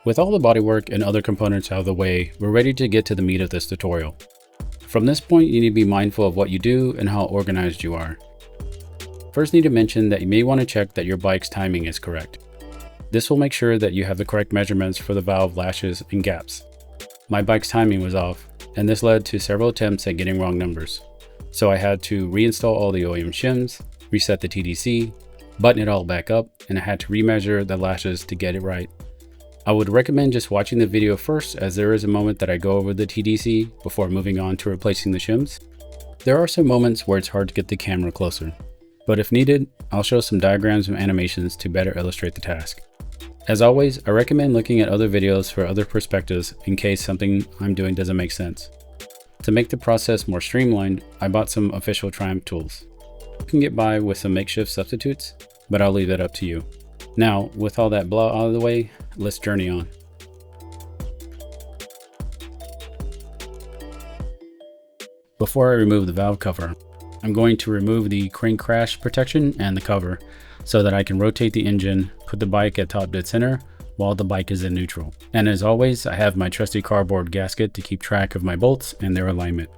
With all the bodywork and other components out of the way, we're ready to get to the meat of this tutorial. From this point, you need to be mindful of what you do and how organized you are. First, need to mention that you may want to check that your bike's timing is correct. This will make sure that you have the correct measurements for the valve lashes and gaps. My bike's timing was off, and this led to several attempts at getting wrong numbers. So I had to reinstall all the OEM shims, reset the TDC, button it all back up, and I had to remeasure the lashes to get it right. I would recommend just watching the video first, as there is a moment that I go over the TDC before moving on to replacing the shims. There are some moments where it's hard to get the camera closer, but if needed, I'll show some diagrams and animations to better illustrate the task. As always, I recommend looking at other videos for other perspectives in case something I'm doing doesn't make sense. To make the process more streamlined, I bought some official Triumph tools. You can get by with some makeshift substitutes, but I'll leave that up to you. Now, with all that blah out of the way, let's journey on. Before I remove the valve cover, I'm going to remove the crane crash protection and the cover so that I can rotate the engine, put the bike at top dead center while the bike is in neutral. And as always, I have my trusty cardboard gasket to keep track of my bolts and their alignment.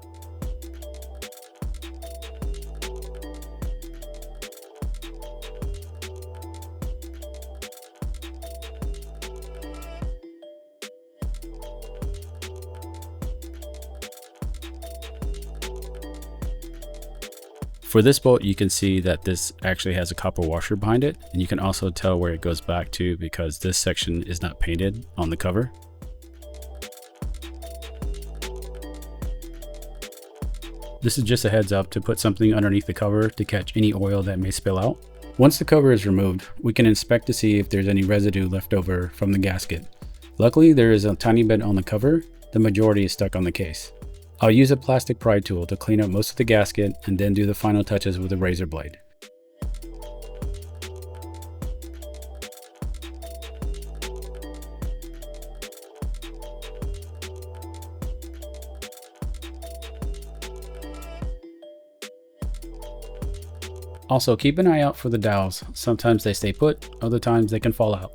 For this bolt, you can see that this actually has a copper washer behind it, and you can also tell where it goes back to because this section is not painted on the cover. This is just a heads up to put something underneath the cover to catch any oil that may spill out. Once the cover is removed, we can inspect to see if there's any residue left over from the gasket. Luckily, there is a tiny bit on the cover. The majority is stuck on the case. I'll use a plastic pry tool to clean up most of the gasket and then do the final touches with a razor blade. Also, keep an eye out for the dowels. Sometimes they stay put, other times they can fall out.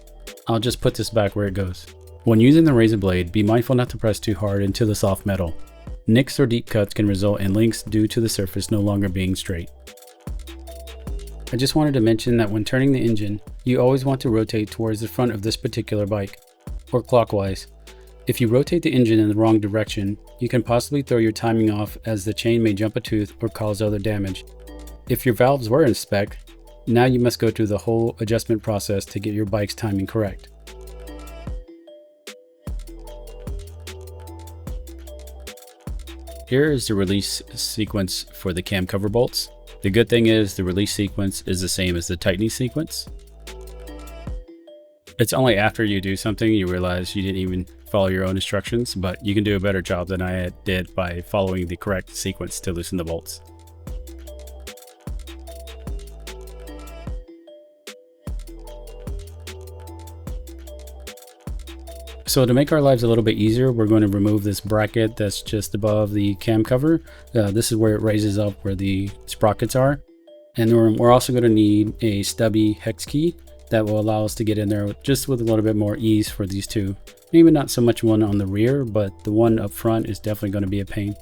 I'll just put this back where it goes. When using the razor blade, be mindful not to press too hard into the soft metal. Nicks or deep cuts can result in links due to the surface no longer being straight. I just wanted to mention that when turning the engine, you always want to rotate towards the front of this particular bike, or clockwise. If you rotate the engine in the wrong direction, you can possibly throw your timing off as the chain may jump a tooth or cause other damage. If your valves were in spec, now you must go through the whole adjustment process to get your bike's timing correct. Here is the release sequence for the cam cover bolts. The good thing is the release sequence is the same as the tightening sequence. It's only after you do something you realize you didn't even follow your own instructions, but you can do a better job than I did by following the correct sequence to loosen the bolts. So to make our lives a little bit easier, we're going to remove this bracket that's just above the cam cover. This is where it raises up where the sprockets are. And we're also going to need a stubby hex key that will allow us to get in there just with a little bit more ease for these two. Maybe not so much one on the rear, but the one up front is definitely going to be a pain.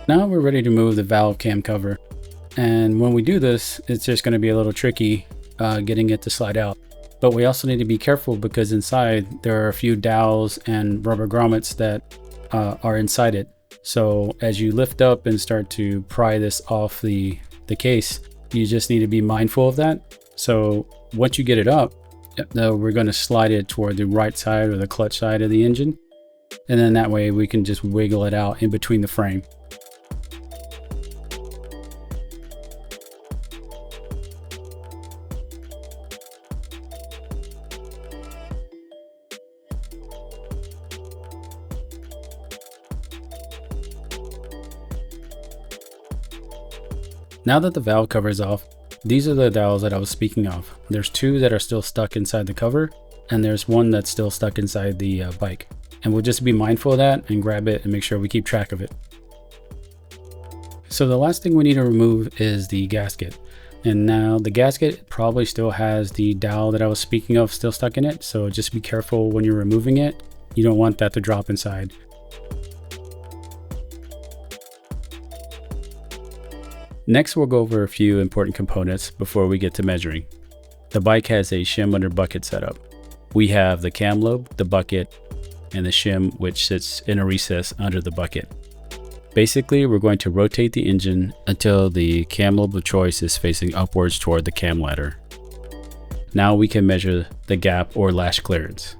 Now we're ready to move the valve cam cover, and when we do this, it's just going to be a little tricky getting it to slide out. But we also need to be careful because inside there are a few dowels and rubber grommets that are inside it. So as you lift up and start to pry this off the case, you just need to be mindful of that. So once you get it up, we're going to slide it toward the right side or the clutch side of the engine, and then that way we can just wiggle it out in between the frame. Now that the valve cover is off, these are the dowels that I was speaking of. There's two that are still stuck inside the cover, and there's one that's still stuck inside the bike. And we'll just be mindful of that and grab it and make sure we keep track of it. So the last thing we need to remove is the gasket. And now the gasket probably still has the dowel that I was speaking of still stuck in it. So just be careful when you're removing it. You don't want that to drop inside. Next, we'll go over a few important components before we get to measuring. The bike has a shim under bucket setup. We have the cam lobe, the bucket, and the shim, which sits in a recess under the bucket. Basically, we're going to rotate the engine until the cam lobe of choice is facing upwards toward the cam ladder. Now we can measure the gap or lash clearance.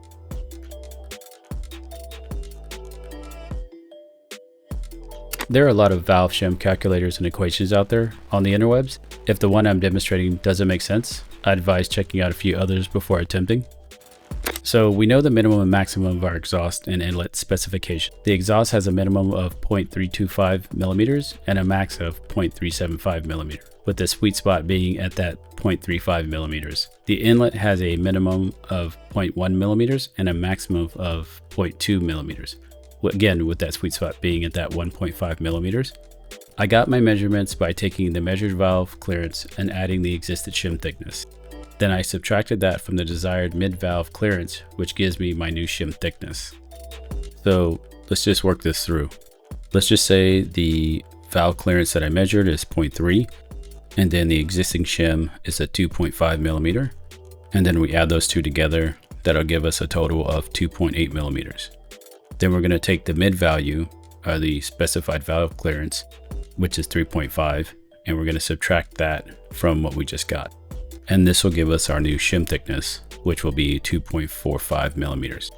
There are a lot of valve shim calculators and equations out there on the interwebs. If the one I'm demonstrating doesn't make sense, I advise checking out a few others before attempting. So we know the minimum and maximum of our exhaust and inlet specification. The exhaust has a minimum of 0.325 millimeters and a max of 0.375 millimeter, with the sweet spot being at that 0.35 millimeters. The inlet has a minimum of 0.1 millimeters and a maximum of 0.2 millimeters. Again, with that sweet spot being at that 1.5 millimeters. I got my measurements by taking the measured valve clearance and adding the existing shim thickness. Then I subtracted that from the desired mid-valve clearance, which gives me my new shim thickness. So let's just work this through. Let's just say the valve clearance that I measured is 0.3, and then the existing shim is a 2.5 millimeter. And then we add those two together, that'll give us a total of 2.8 millimeters. Then we're going to take the mid value, the specified valve clearance, which is 3.5, and we're going to subtract that from what we just got. And this will give us our new shim thickness, which will be 2.45 millimeters.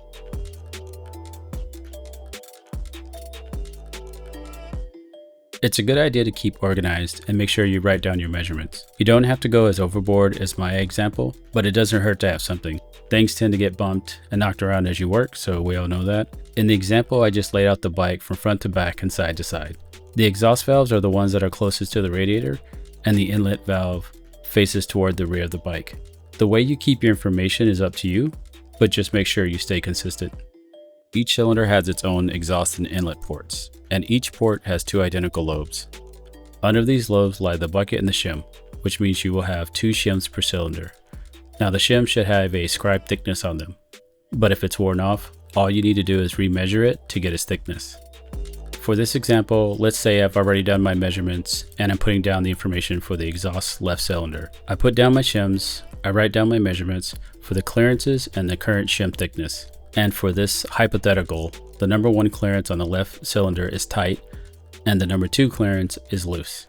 It's a good idea to keep organized and make sure you write down your measurements. You don't have to go as overboard as my example, but it doesn't hurt to have something. Things tend to get bumped and knocked around as you work, so we all know that. In the example, I just laid out the bike from front to back and side to side. The exhaust valves are the ones that are closest to the radiator, and the inlet valve faces toward the rear of the bike. The way you keep your information is up to you, but just make sure you stay consistent. Each cylinder has its own exhaust and inlet ports, and each port has two identical lobes. Under these lobes lie the bucket and the shim, which means you will have two shims per cylinder. Now the shim should have a scribe thickness on them, but if it's worn off, all you need to do is remeasure it to get its thickness. For this example, let's say I've already done my measurements and I'm putting down the information for the exhaust left cylinder. I put down my shims, I write down my measurements for the clearances and the current shim thickness. And for this hypothetical, the number 1 clearance on the left cylinder is tight and the number 2 clearance is loose.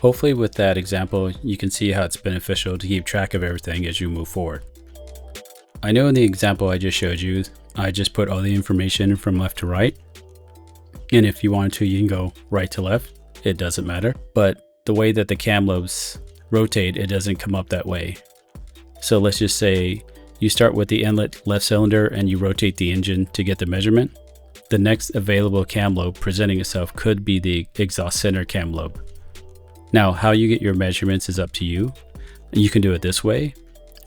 Hopefully with that example, you can see how it's beneficial to keep track of everything as you move forward. I know in the example I just showed you, I just put all the information from left to right. And if you want to, you can go right to left. It doesn't matter. But the way that the cam lobes rotate, it doesn't come up that way. So let's just say you start with the inlet left cylinder and you rotate the engine to get the measurement. The next available cam lobe presenting itself could be the exhaust center cam lobe. Now, how you get your measurements is up to you. You can do it this way,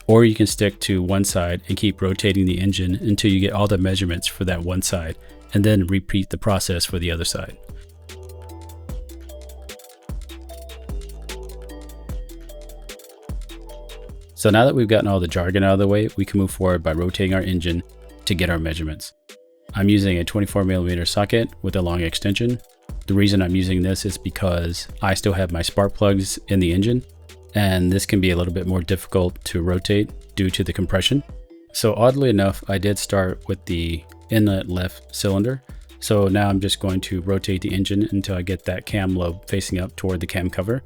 or you can stick to one side and keep rotating the engine until you get all the measurements for that one side, and then repeat the process for the other side. So now that we've gotten all the jargon out of the way, we can move forward by rotating our engine to get our measurements. I'm using a 24mm socket with a long extension. The reason I'm using this is because I still have my spark plugs in the engine, and this can be a little bit more difficult to rotate due to the compression. So oddly enough, I did start with the inlet left cylinder. So now I'm just going to rotate the engine until I get that cam lobe facing up toward the cam cover.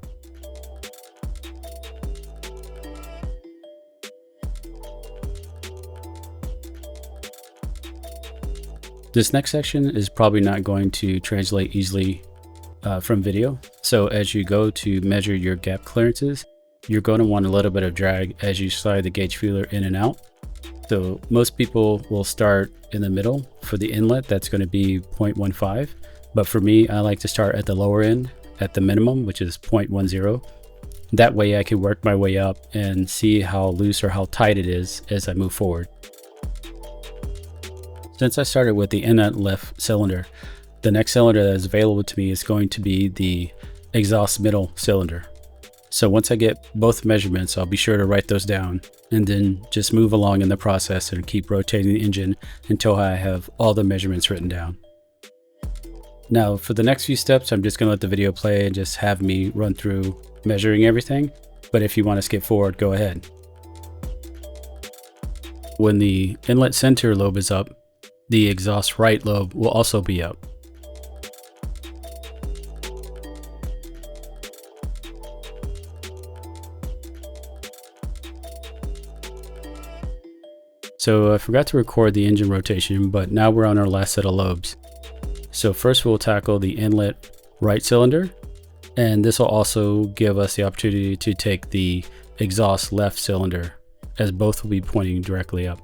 This next section is probably not going to translate easily from video. So as you go to measure your gap clearances, you're going to want a little bit of drag as you slide the gauge feeler in and out. So most people will start in the middle. For the inlet, that's going to be 0.15. But for me, I like to start at the lower end at the minimum, which is 0.10. That way I can work my way up and see how loose or how tight it is as I move forward. Since I started with the inlet left cylinder, the next cylinder that is available to me is going to be the exhaust middle cylinder. So once I get both measurements, I'll be sure to write those down and then just move along in the process and keep rotating the engine until I have all the measurements written down. Now for the next few steps, I'm just going to let the video play and just have me run through measuring everything. But if you want to skip forward, go ahead. When the inlet center lobe is up, the exhaust right lobe will also be up. So I forgot to record the engine rotation, but now we're on our last set of lobes. So first we'll tackle the inlet right cylinder, and this will also give us the opportunity to take the exhaust left cylinder, as both will be pointing directly up.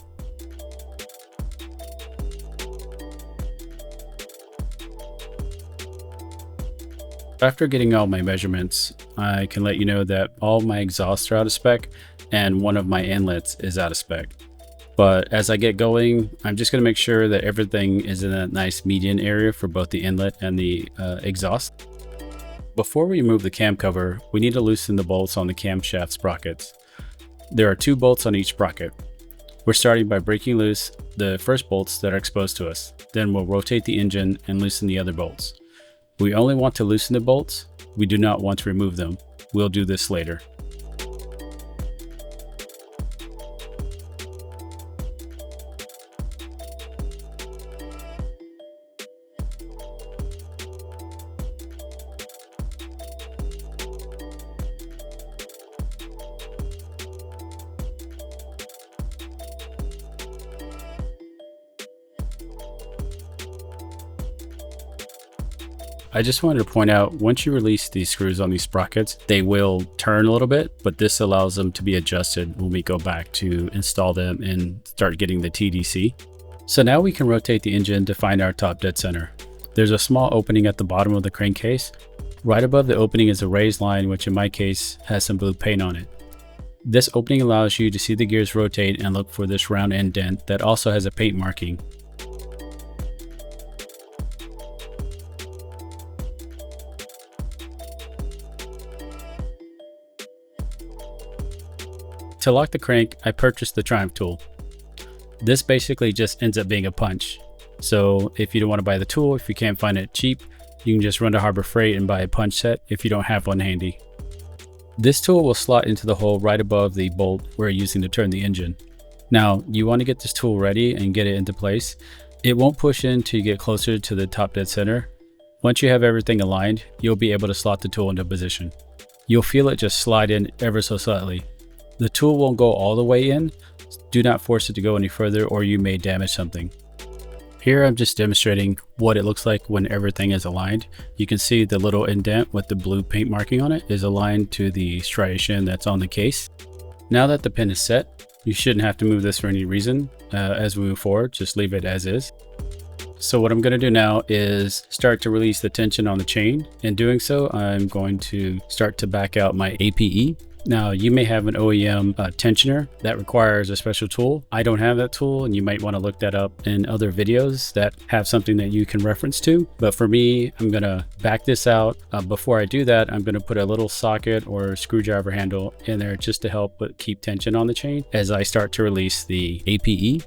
After getting all my measurements, I can let you know that all my exhausts are out of spec and one of my inlets is out of spec. But as I get going, I'm just going to make sure that everything is in a nice median area for both the inlet and the exhaust. Before we remove the cam cover, we need to loosen the bolts on the camshaft sprockets. There are 2 bolts on each sprocket. We're starting by breaking loose the first bolts that are exposed to us. Then we'll rotate the engine and loosen the other bolts. We only want to loosen the bolts. We do not want to remove them. We'll do this later. I just wanted to point out, once you release these screws on these sprockets, they will turn a little bit, but this allows them to be adjusted when we go back to install them and start getting the TDC. So now we can rotate the engine to find our top dead center. There's a small opening at the bottom of the crankcase. Right above the opening is a raised line, which in my case has some blue paint on it. This opening allows you to see the gears rotate and look for this round indent that also has a paint marking. To lock the crank, I purchased the Triumph tool. This basically just ends up being a punch. So if you don't want to buy the tool, if you can't find it cheap, you can just run to Harbor Freight and buy a punch set if you don't have one handy. This tool will slot into the hole right above the bolt we're using to turn the engine. Now, you want to get this tool ready and get it into place. It won't push in until you get closer to the top dead center. Once you have everything aligned, you'll be able to slot the tool into position. You'll feel it just slide in ever so slightly. The tool won't go all the way in. Do not force it to go any further or you may damage something. Here I'm just demonstrating what it looks like when everything is aligned. You can see the little indent with the blue paint marking on it is aligned to the striation that's on the case. Now that the pin is set, you shouldn't have to move this for any reason. As we move forward, just leave it as is. So what I'm going to do now is start to release the tension on the chain. In doing so, I'm going to start to back out my APE. Now, you may have an OEM tensioner that requires a special tool. I don't have that tool, and you might want to look that up in other videos that have something that you can reference to. But for me, I'm going to back this out. Before I do that, I'm going to put a little socket or screwdriver handle in there just to help keep tension on the chain as I start to release the APE.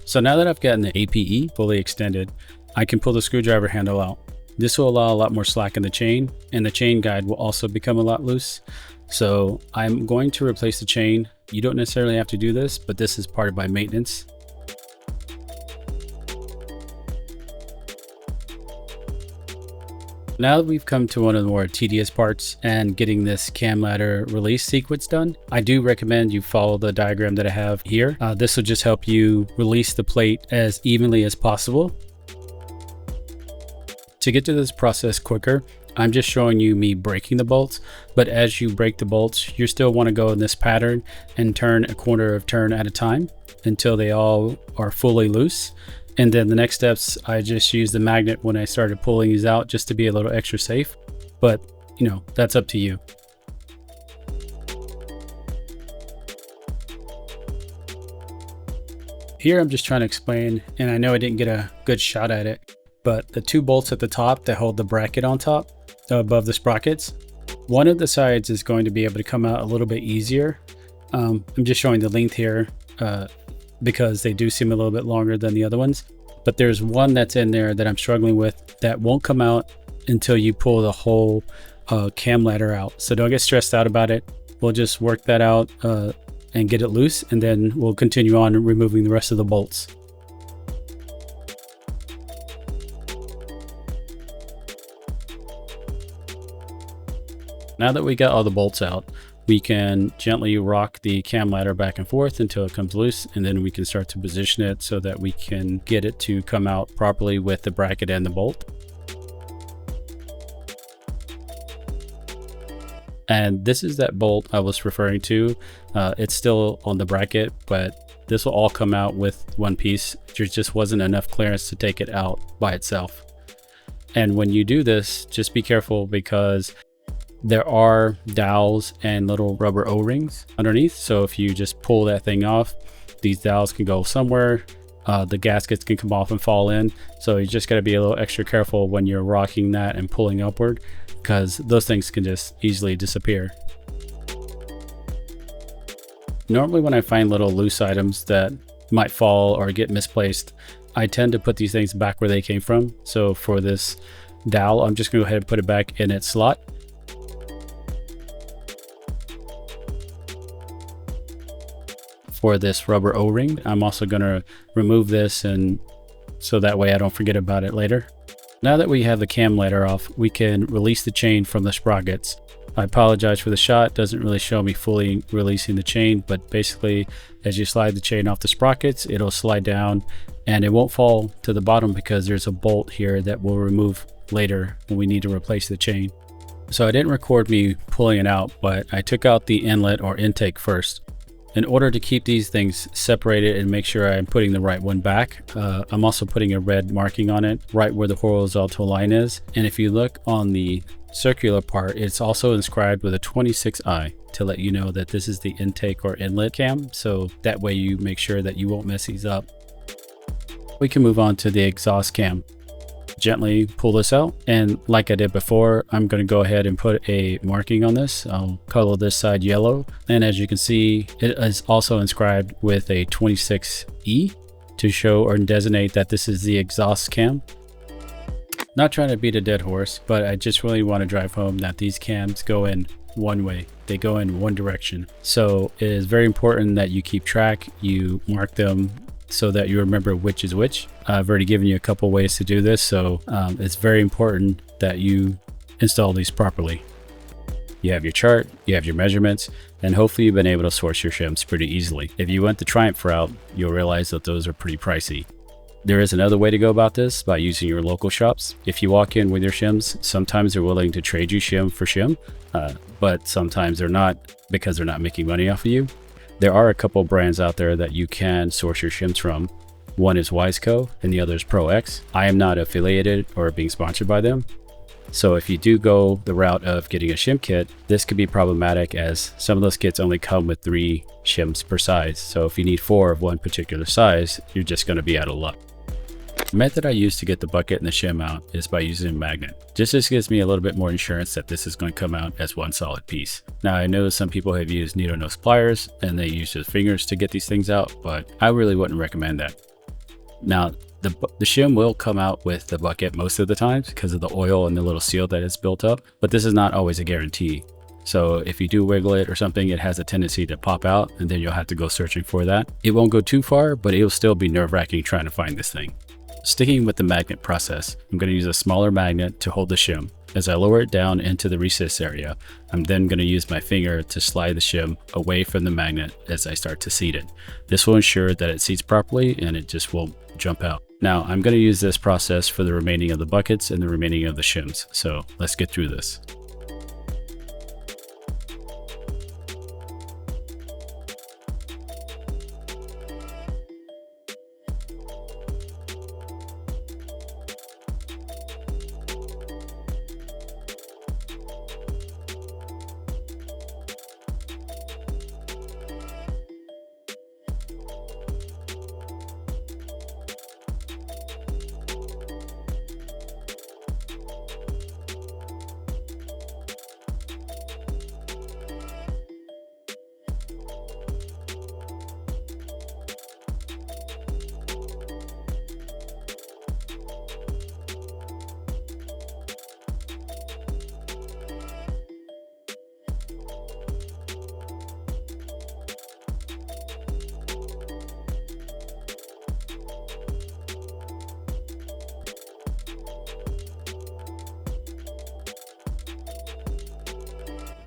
So now that I've gotten the APE fully extended, I can pull the screwdriver handle out. This will allow a lot more slack in the chain, and the chain guide will also become a lot loose. So I'm going to replace the chain. You don't necessarily have to do this, but this is part of my maintenance. Now that we've come to one of the more tedious parts and getting this cam ladder release sequence done, I do recommend you follow the diagram that I have here. This will just help you release the plate as evenly as possible. To get to this process quicker, I'm just showing you me breaking the bolts, but as you break the bolts, you still want to go in this pattern and turn a quarter of turn at a time until they all are fully loose. And then the next steps, I just use the magnet when I started pulling these out just to be a little extra safe. But, you know, that's up to you. Here I'm just trying to explain, and I know I didn't get a good shot at it, but the two bolts at the top that hold the bracket on top above the sprockets, one of the sides is going to be able to come out a little bit easier. I'm just showing the length here because they do seem a little bit longer than the other ones, but there's one that's in there that I'm struggling with that won't come out until you pull the whole cam ladder out. So don't get stressed out about it. We'll just work that out and get it loose, and then we'll continue on removing the rest of the bolts. Now that we got all the bolts out, we can gently rock the cam ladder back and forth until it comes loose, and then we can start to position it so that we can get it to come out properly with the bracket and the bolt. And this is that bolt I was referring to. It's still on the bracket, but this will all come out with one piece. There just wasn't enough clearance to take it out by itself. And when you do this, just be careful because there are dowels and little rubber O-rings underneath. So if you just pull that thing off, these dowels can go somewhere. The gaskets can come off and fall in. So you just got to be a little extra careful when you're rocking that and pulling upward, because those things can just easily disappear. Normally when I find little loose items that might fall or get misplaced, I tend to put these things back where they came from. So for this dowel, I'm just gonna go ahead and put it back in its slot. For this rubber O-ring, I'm also gonna remove this, and so that way I don't forget about it later. Now that we have the cam ladder off, we can release the chain from the sprockets. I apologize for the shot, doesn't really show me fully releasing the chain, but basically as you slide the chain off the sprockets, it'll slide down and it won't fall to the bottom because there's a bolt here that we'll remove later when we need to replace the chain. So I didn't record me pulling it out, but I took out the inlet or intake first. In order to keep these things separated and make sure I'm putting the right one back, I'm also putting a red marking on it right where the horizontal line is. And if you look on the circular part, it's also inscribed with a 26i to let you know that this is the intake or inlet cam. So that way you make sure that you won't mess these up. We can move on to the exhaust cam. Gently pull this out, and like I did before, I'm going to go ahead and put a marking on this. I'll color this side yellow, and as you can see, it is also inscribed with a 26E to show or designate that this is the exhaust cam. Not trying to beat a dead horse, but I just really want to drive home that these cams go in one way. They go in one direction. So it is very important that you keep track, you mark them so that you remember which is which. I've already given you a couple ways to do this, so it's very important that you install these properly. You have your chart, you have your measurements, and hopefully you've been able to source your shims pretty easily. If you went the Triumph route, you'll realize that those are pretty pricey. There is another way to go about this by using your local shops. If you walk in with your shims, sometimes they're willing to trade you shim for shim, but sometimes they're not, because they're not making money off of you. There are a couple brands out there that you can source your shims from. One is Wiseco and the other is ProX. I am not affiliated or being sponsored by them. So if you do go the route of getting a shim kit, this could be problematic as some of those kits only come with 3 shims per size. So if you need 4 of one particular size, you're just going to be out of luck. The method I use to get the bucket and the shim out is by using a magnet. Just this gives me a little bit more insurance that this is going to come out as one solid piece. Now I know some people have used needle nose pliers and they use their fingers to get these things out, but I really wouldn't recommend that. Now the shim will come out with the bucket most of the times because of the oil and the little seal that is built up, but this is not always a guarantee. So if you do wiggle it or something, it has a tendency to pop out and then you'll have to go searching for that. It won't go too far, but it will still be nerve-wracking trying to find this thing. Sticking with the magnet process, I'm going to use a smaller magnet to hold the shim. As I lower it down into the recess area, I'm then going to use my finger to slide the shim away from the magnet as I start to seat it. This will ensure that it seats properly and it just won't jump out. Now I'm going to use this process for the remaining of the buckets and the remaining of the shims. So let's get through this.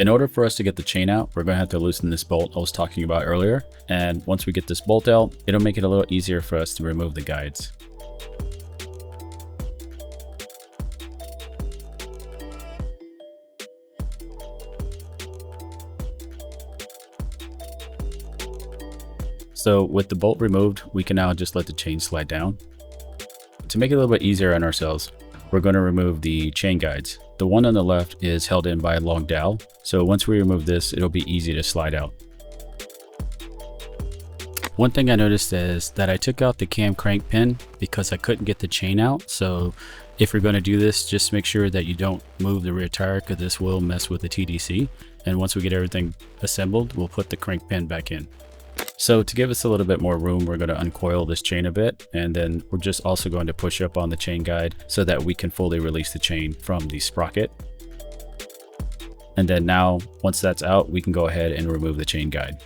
In order for us to get the chain out, we're going to have to loosen this bolt I was talking about earlier. And once we get this bolt out, it'll make it a little easier for us to remove the guides. So with the bolt removed, we can now just let the chain slide down. To make it a little bit easier on ourselves, we're going to remove the chain guides. The one on the left is held in by a long dowel, so once we remove this, it'll be easy to slide out. One thing I noticed is that I took out the cam crank pin because I couldn't get the chain out. So if you're going to do this, just make sure that you don't move the rear tire because this will mess with the TDC. And once we get everything assembled, we'll put the crank pin back in. So to give us a little bit more room, we're going to uncoil this chain a bit, and then we're just also going to push up on the chain guide so that we can fully release the chain from the sprocket. And then now, once that's out, we can go ahead and remove the chain guide.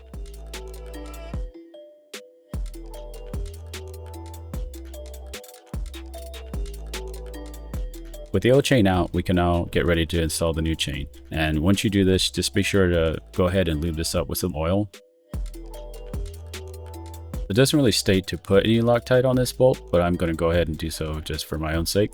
With the old chain out, we can now get ready to install the new chain. And once you do this, just be sure to go ahead and lube this up with some oil. It doesn't really state to put any Loctite on this bolt, but I'm going to go ahead and do so just for my own sake.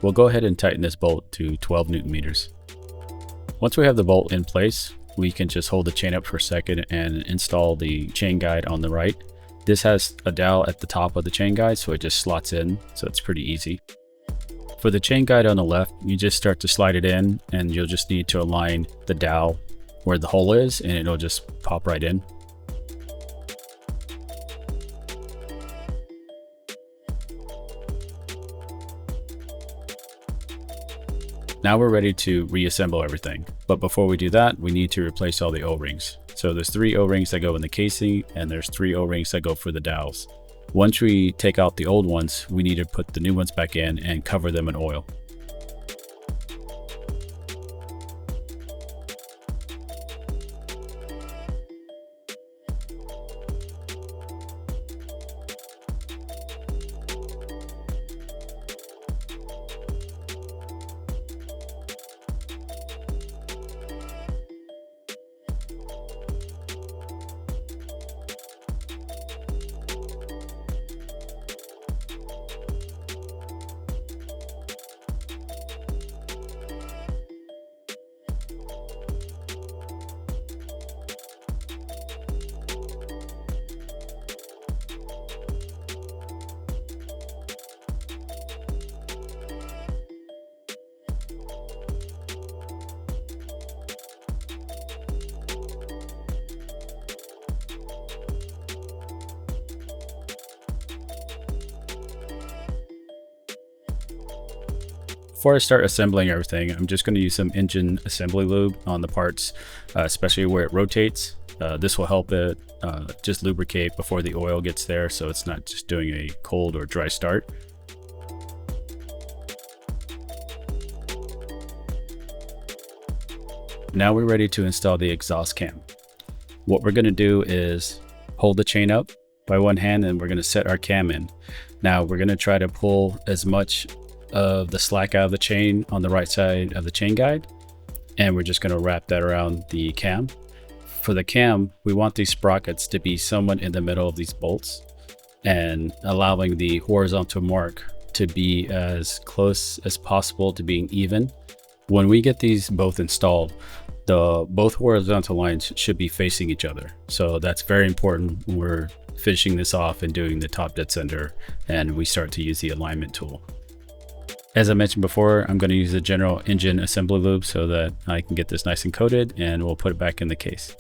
We'll go ahead and tighten this bolt to 12 Newton meters. Once we have the bolt in place, we can just hold the chain up for a second and install the chain guide on the right. This has a dowel at the top of the chain guide, so it just slots in, so it's pretty easy. For the chain guide on the left, you just start to slide it in, and you'll just need to align the dowel where the hole is, and it'll just pop right in. Now we're ready to reassemble everything. But before we do that, we need to replace all the O-rings. So there's 3 O-rings that go in the casing, and there's 3 O-rings that go for the dowels. Once we take out the old ones, we need to put the new ones back in and cover them in oil. Before I start assembling everything, I'm just going to use some engine assembly lube on the parts, especially where it rotates. This will help it just lubricate before the oil gets there, so it's not just doing a cold or dry start. Now we're ready to install the exhaust cam. What we're going to do is hold the chain up by one hand and we're going to set our cam in. Now we're going to try to pull as much of the slack out of the chain on the right side of the chain guide, and we're just going to wrap that around the cam. For the cam, we want these sprockets to be somewhat in the middle of these bolts and allowing the horizontal mark to be as close as possible to being even. When we get these both installed, both horizontal lines should be facing each other. So that's very important when we're finishing this off and doing the top dead center and we start to use the alignment tool. As I mentioned before, I'm going to use the general engine assembly lube so that I can get this nice and coated, and we'll put it back in the case.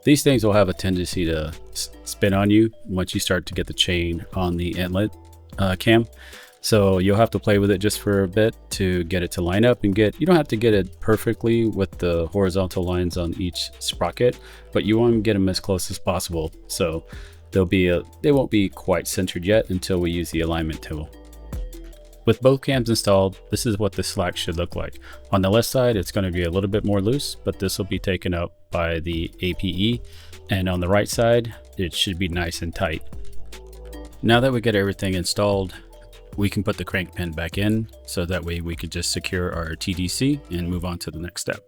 These things will have a tendency to spin on you once you start to get the chain on the inlet cam. So you'll have to play with it just for a bit to get it to line up and you don't have to get it perfectly with the horizontal lines on each sprocket, but you want to get them as close as possible. So they won't be quite centered yet until we use the alignment tool. With both cams installed, this is what the slack should look like. On the left side, it's going to be a little bit more loose, but this will be taken up by the APE. And on the right side, it should be nice and tight. Now that we get everything installed, we can put the crank pin back in, so that way we could just secure our TDC and move on to the next step.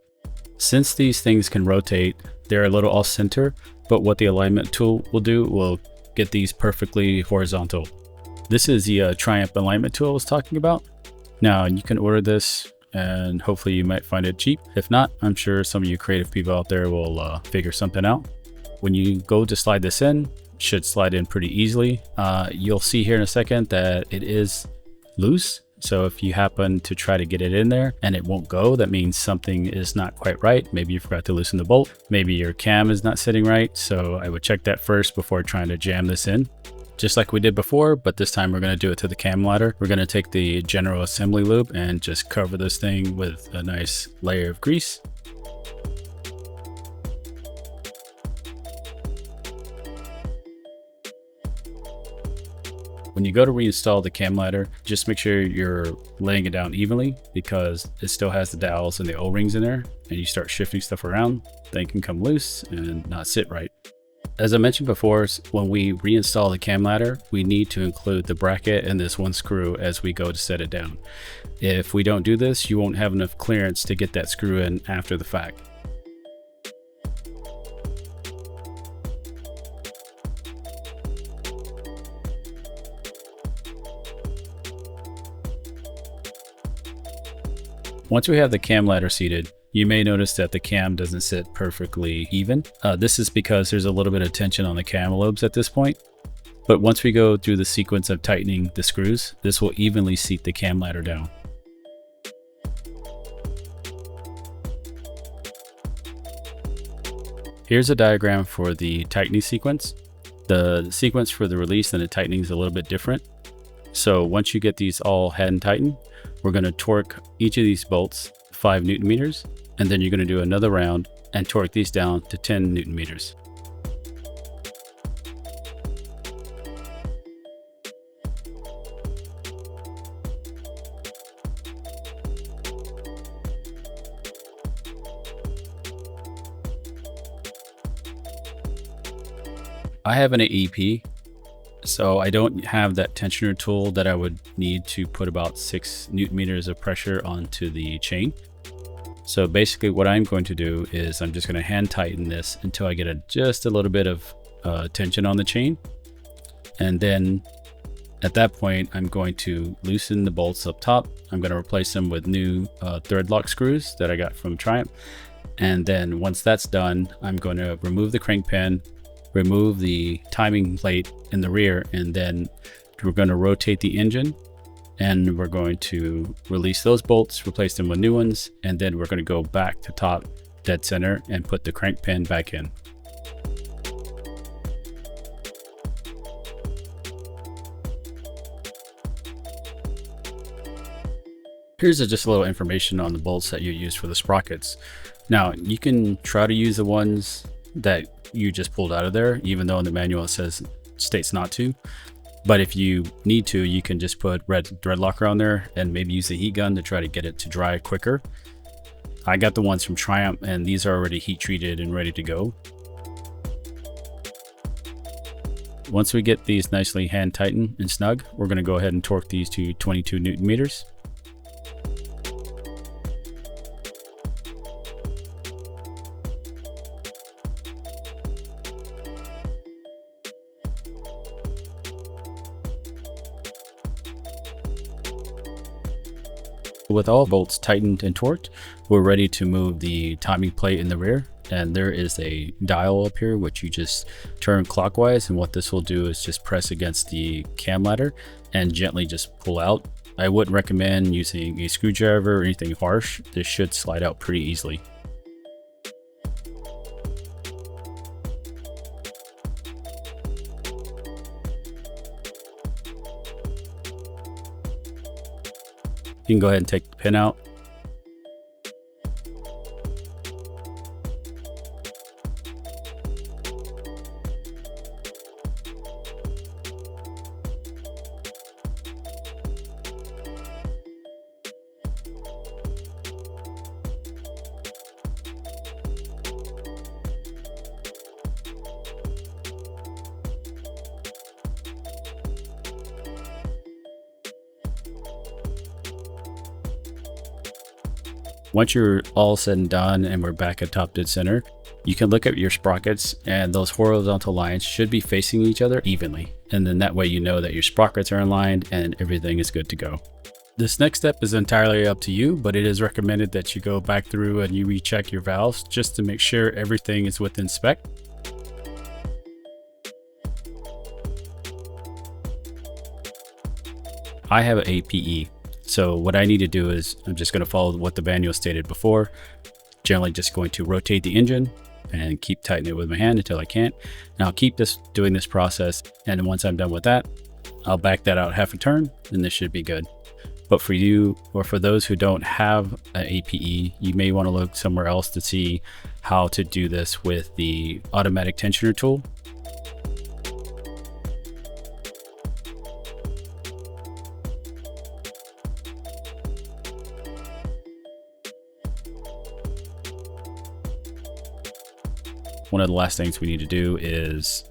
Since these things can rotate, they're a little off center, but what the alignment tool will do will get these perfectly horizontal. This is the Triumph alignment tool I was talking about. Now you can order this and hopefully you might find it cheap. If not, I'm sure some of you creative people out there will figure something out. When you go to slide this in, it should slide in pretty easily. You'll see here in a second that it is loose. So if you happen to try to get it in there and it won't go, that means something is not quite right. Maybe you forgot to loosen the bolt. Maybe your cam is not sitting right. So I would check that first before trying to jam this in. Just like we did before, but this time we're going to do it to the cam ladder. We're going to take the general assembly lube and just cover this thing with a nice layer of grease. When you go to reinstall the cam ladder, just make sure you're laying it down evenly because it still has the dowels and the O-rings in there, and you start shifting stuff around, they can come loose and not sit right. As I mentioned before, when we reinstall the cam ladder, we need to include the bracket and this one screw as we go to set it down. If we don't do this, you won't have enough clearance to get that screw in after the fact. Once we have the cam ladder seated, you may notice that the cam doesn't sit perfectly even. This is because there's a little bit of tension on the cam lobes at this point. But once we go through the sequence of tightening the screws, this will evenly seat the cam ladder down. Here's a diagram for the tightening sequence. The sequence for the release and the tightening is a little bit different. So once you get these all hand tightened, we're going to torque each of these bolts 5 Newton meters, and then you're going to do another round and torque these down to 10 Newton meters. I have an APE, so I don't have that tensioner tool that I would need to put about 6 Newton meters of pressure onto the chain. So basically what I'm going to do is I'm just going to hand tighten this until I get just a little bit of tension on the chain. And then at that point, I'm going to loosen the bolts up top. I'm going to replace them with new thread lock screws that I got from Triumph. And then once that's done, I'm going to remove the crank pin, remove the timing plate in the rear, and then we're going to rotate the engine And we're going to release those bolts, replace them with new ones, and then we're going to go back to top dead center and put the crank pin back in. Here's just a little information on the bolts that you use for the sprockets. Now, you can try to use the ones that you just pulled out of there, even though in the manual it states not to. But if you need to, you can just put red thread locker on there and maybe use the heat gun to try to get it to dry quicker. I got the ones from Triumph, and these are already heat treated and ready to go. Once we get these nicely hand tightened and snug, we're going to go ahead and torque these to 22 Newton meters. With all bolts tightened and torqued, we're ready to move the timing plate in the rear. And there is a dial up here, which you just turn clockwise. And what this will do is just press against the cam ladder and gently just pull out. I wouldn't recommend using a screwdriver or anything harsh. This should slide out pretty easily. You can go ahead and take the pin out. Once you're all said and done and we're back at top dead center, you can look at your sprockets, and those horizontal lines should be facing each other evenly. And then that way you know that your sprockets are aligned and everything is good to go. This next step is entirely up to you, but it is recommended that you go back through and you recheck your valves just to make sure everything is within spec. I have an APE. So what I need to do is I'm just going to follow what the manual stated before. Generally just going to rotate the engine and keep tightening it with my hand until I can't. And I'll keep doing this process. And once I'm done with that, I'll back that out half a turn and this should be good. But for you, or for those who don't have an APE, you may want to look somewhere else to see how to do this with the automatic tensioner tool. One of the last things we need to do is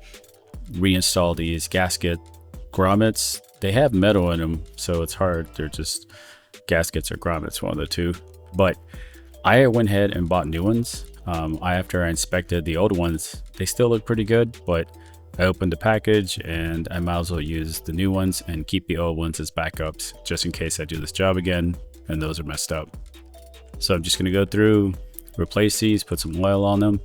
reinstall these gasket grommets. They have metal in them, so it's hard. They're just gaskets or grommets, one of the two. But I went ahead and bought new ones. After I inspected the old ones, they still look pretty good, but I opened the package and I might as well use the new ones and keep the old ones as backups just in case I do this job again and those are messed up. So I'm just going to go through, replace these, put some oil on them.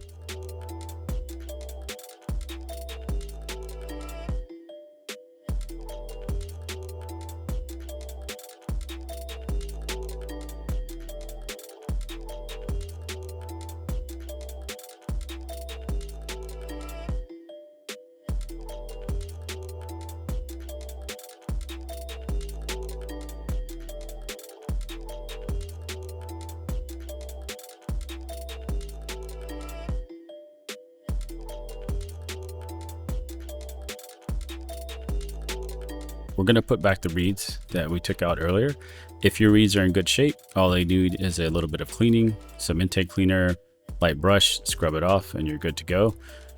We're going to put back the reeds that we took out earlier. If your reeds are in good shape, all they need is a little bit of cleaning, some intake cleaner, light brush, scrub it off, and you're good to go.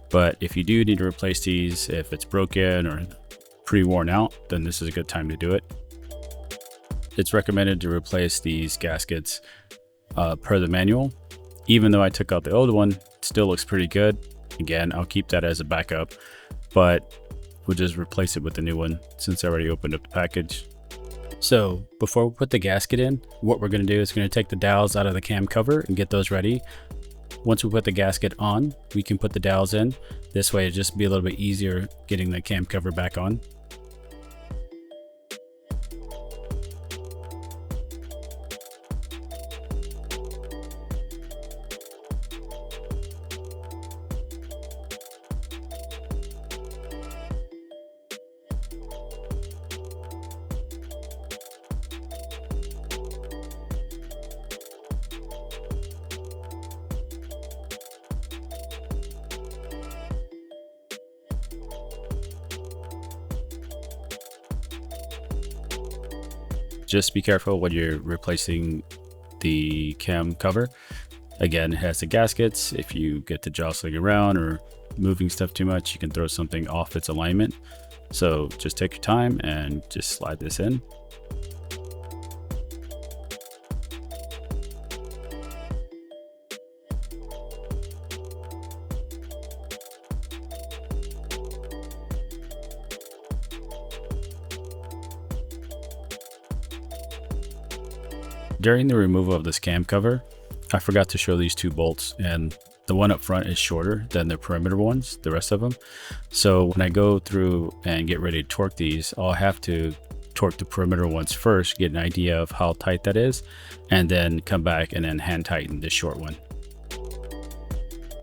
But if you do need to replace these, if it's broken or pretty worn out, then this is a good time to do it. It's recommended to replace these gaskets per the manual. Even though I took out the old one, it still looks pretty good. Again, I'll keep that as a backup, but we'll just replace it with the new one since I already opened up the package. So before we put the gasket in, what we're going to do is going to take the dowels out of the cam cover and get those ready. Once we put the gasket on, we can put the dowels in. This way it'll just be a little bit easier getting the cam cover back on. Just be careful when you're replacing the cam cover. Again, it has the gaskets. If you get to jostling around or moving stuff too much, you can throw something off its alignment. So just take your time and just slide this in. During the removal of this cam cover, I forgot to show these two bolts, and the one up front is shorter than the perimeter ones, the rest of them. So when I go through and get ready to torque these, I'll have to torque the perimeter ones first, get an idea of how tight that is, and then come back and then hand tighten this short one.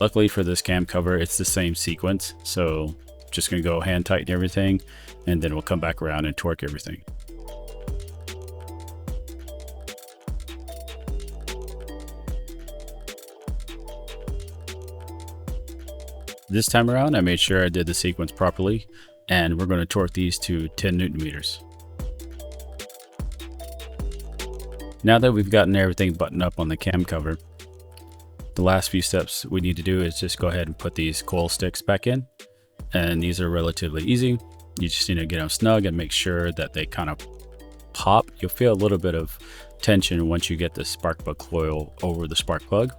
Luckily for this cam cover, it's the same sequence. So just gonna go hand tighten everything, and then we'll come back around and torque everything. This time around, I made sure I did the sequence properly, and we're going to torque these to 10 Newton meters. Now that we've gotten everything buttoned up on the cam cover, the last few steps we need to do is just go ahead and put these coil sticks back in. And these are relatively easy. You just need to get them snug and make sure that they kind of pop. You'll feel a little bit of tension once you get the spark plug coil over the spark plug.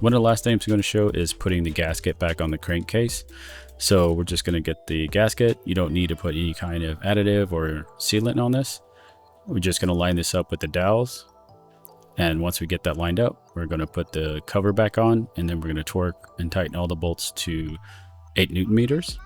One of the last things I'm going to show is putting the gasket back on the crankcase. So we're just going to get the gasket. You don't need to put any kind of additive or sealant on this. We're just going to line this up with the dowels. And once we get that lined up, we're going to put the cover back on, and then we're going to torque and tighten all the bolts to 8 Newton meters.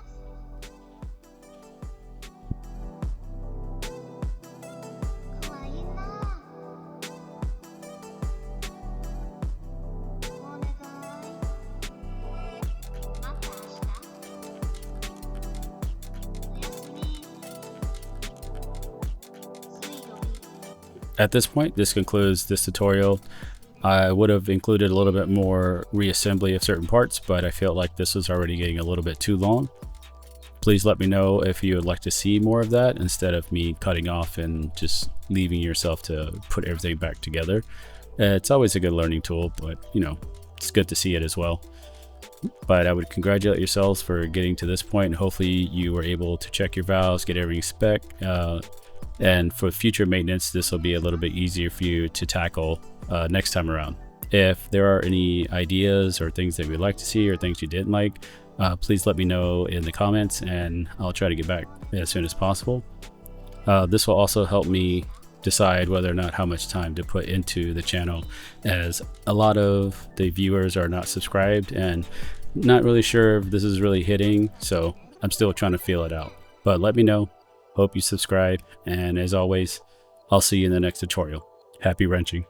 At this point, this concludes this tutorial. I would have included a little bit more reassembly of certain parts, but I felt like this was already getting a little bit too long. Please let me know if you would like to see more of that instead of me cutting off and just leaving yourself to put everything back together. It's always a good learning tool, but you know, it's good to see it as well. But I would congratulate yourselves for getting to this point, and hopefully you were able to check your valves, get everything spec. And for future maintenance, this will be a little bit easier for you to tackle next time around. If there are any ideas or things that you'd like to see or things you didn't like, please let me know in the comments, and I'll try to get back as soon as possible. This will also help me decide whether or not how much time to put into the channel, as a lot of the viewers are not subscribed and not really sure if this is really hitting, so I'm still trying to feel it out. But let me know. Hope you subscribe, and as always, I'll see you in the next tutorial. Happy wrenching.